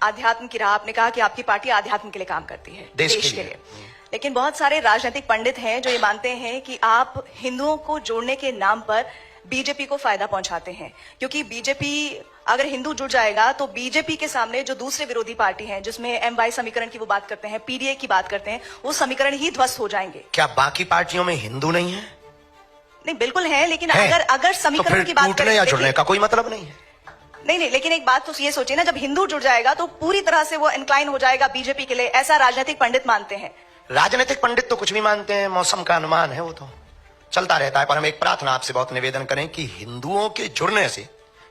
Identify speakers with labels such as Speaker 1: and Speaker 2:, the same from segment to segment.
Speaker 1: आध्यात्म की राह, आपने कहा कि आपकी पार्टी आध्यात्म के लिए काम करती है, देश के लिए। लेकिन बहुत सारे राजनीतिक पंडित हैं जो ये मानते हैं कि आप हिंदुओं को जोड़ने के नाम पर बीजेपी को फायदा पहुंचाते हैं, क्योंकि बीजेपी अगर हिंदू जुड़ जाएगा तो बीजेपी के सामने जो दूसरे विरोधी पार्टी हैं, जिसमें एमवाई समीकरण की वो बात करते हैं, पीडीए की बात करते हैं, वो समीकरण ही ध्वस्त हो जाएंगे।
Speaker 2: क्या बाकी पार्टियों में हिंदू नहीं है?
Speaker 1: नहीं, बिल्कुल है, लेकिन अगर समीकरण
Speaker 2: तो
Speaker 1: की बात
Speaker 2: टूटने या जुड़ने का कोई मतलब नहीं है।
Speaker 1: नहीं, लेकिन एक बात तो ये सोचिए ना, जब हिंदू जुड़ जाएगा तो पूरी तरह से वो इंक्लाइन हो जाएगा बीजेपी के लिए, ऐसा राजनीतिक पंडित मानते हैं।
Speaker 2: राजनीतिक पंडित तो कुछ भी मानते हैं, मौसम का अनुमान है, वो तो चलता रहता है। पर हम एक प्रार्थना आपसे बहुत निवेदन करें कि हिंदुओं के जुड़ने से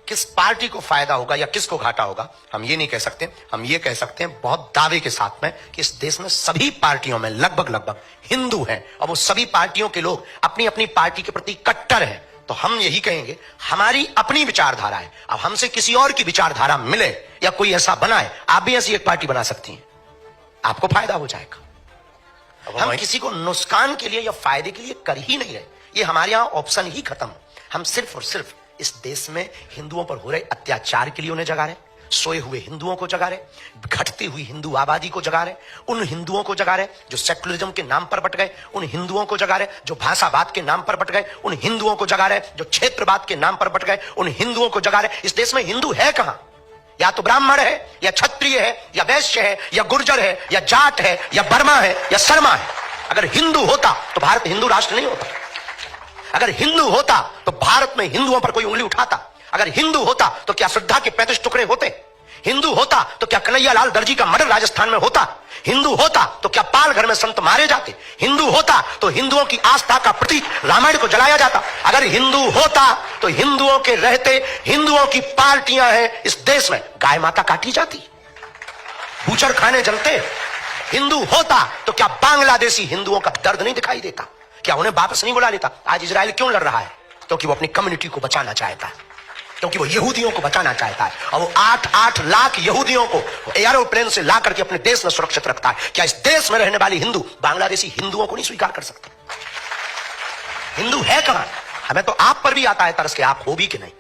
Speaker 2: किस पार्टी को फायदा होगा या किसको घाटा होगा, हम ये नहीं कह सकते। हम ये कह सकते हैं बहुत दावे के साथ में कि इस देश में सभी पार्टियों में लगभग हिंदू हैं, और वो सभी पार्टियों के लोग अपनी अपनी पार्टी के प्रति कट्टर हैं। तो हम यही कहेंगे, हमारी अपनी विचारधारा है। अब हमसे किसी और की विचारधारा मिले या कोई ऐसा बनाए, आप भी ऐसी एक पार्टी बना सकती हैं, आपको फायदा हो जाएगा। हम किसी को नुकसान के लिए या फायदे के लिए कर ही नहीं रहे, ये हमारे यहां ऑप्शन ही खत्म। हम सिर्फ और सिर्फ इस देश में हिंदुओं पर हो रहे अत्याचार के लिए उन्हें जगा रहे, सोए हुए हिंदुओं को जगा रहे, घटती हुई हिंदू आबादी को जगा रहे, उन हिंदुओं को जगा रहे जो सेकुलरिज्म के नाम पर बट गए, उन हिंदुओं को जगा रहे जो भाषावाद के नाम पर बट गए, उन हिंदुओं को जगा रहे जो क्षेत्रवाद के नाम पर बट गए, उन हिंदुओं को जगा रहे। इस देश में हिंदू है कहां? या तो ब्राह्मण है, या क्षत्रिय है, या वैश्य है, या गुर्जर है, या जाट है, या बर्मा है, या शर्मा है। अगर हिंदू होता तो भारत हिंदू राष्ट्र नहीं होता। अगर हिंदू होता तो भारत में हिंदुओं पर कोई उंगली उठाता। अगर हिंदू होता तो क्या श्रद्धा के 35 टुकड़े होते? हिंदू होता तो क्या कन्हैया लाल दर्जी का मर्डर राजस्थान में होता? हिंदू होता तो क्या पाल घर में संत मारे जाते? हिंदू होता तो हिंदुओं की आस्था का प्रतीक रामायण को जलाया जाता? अगर हिंदू होता तो हिंदुओं के रहते हिंदुओं की पार्टियां हैं इस देश में, गाय माता काटी जाती, बूचड़ खाने जलते। हिंदू होता तो क्या बांग्लादेशी हिंदुओं का दर्द नहीं दिखाई देता? क्या उन्हें वापस नहीं बुला लेता? आज इजराइल क्यों लड़ रहा है? क्योंकि वो अपनी कम्युनिटी को बचाना चाहता है, क्योंकि वो यहूदियों को बचाना चाहता है, और वो 8-8 लाख यहूदियों को एरोप्लेन से ला करके अपने देश में सुरक्षित रखता है। क्या इस देश में रहने वाली हिंदू बांग्लादेशी हिंदुओं को नहीं स्वीकार कर सकते? हिंदू है कहां? हमें तो आप पर भी आता है तरस के, आप हो भी कि नहीं।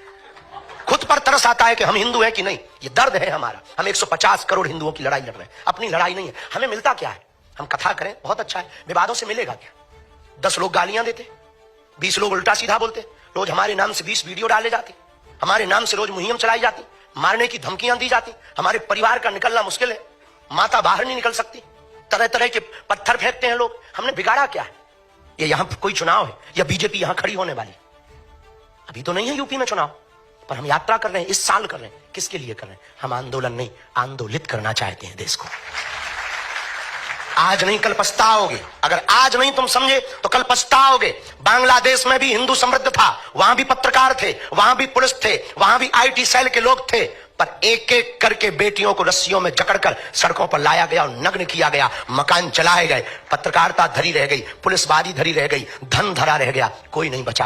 Speaker 2: खुद पर तरस आता है कि हम हिंदू हैं कि नहीं। ये दर्द है हमारा। हम 150 करोड़ हिंदुओं की लड़ाई लड़ रहे हैं, अपनी लड़ाई नहीं है। हमें मिलता क्या है? हम कथा करें, बहुत अच्छा है, विवादों से मिलेगा क्या? 10 लोग गालियां देते, 20 लोग उल्टा सीधा बोलते, रोज हमारे नाम से 20 वीडियो डाले जाते, हमारे नाम से रोज मुहिम चलाई जाती, मारने की धमकियां दी जाती, हमारे परिवार का निकलना मुश्किल है, माता बाहर नहीं निकल सकती, तरह तरह के पत्थर फेंकते हैं लोग। हमने बिगाड़ा क्या है? ये यहां कोई चुनाव है या बीजेपी यहां खड़ी होने वाली? अभी तो नहीं है यूपी में चुनाव, पर हम यात्रा कर रहे हैं, इस साल कर रहे हैं। किसके लिए कर रहे हैं? हम आंदोलन नहीं, आंदोलित करना चाहते हैं देश को। आज नहीं कल पछताओगे। अगर आज नहीं तुम समझे तो कल पछताओगे। बांग्लादेश में भी हिंदू समृद्ध था, वहां भी पत्रकार थे, वहां भी पुलिस थे, वहां भी आईटी सेल के लोग थे, पर एक एक करके बेटियों को रस्सियों में जकड़कर सड़कों पर लाया गया और नग्न किया गया, मकान जलाए गए, पत्रकारिता धरी रह गई, पुलिसवादी धरी रह गई, धन धरा रह गया, कोई नहीं बचा।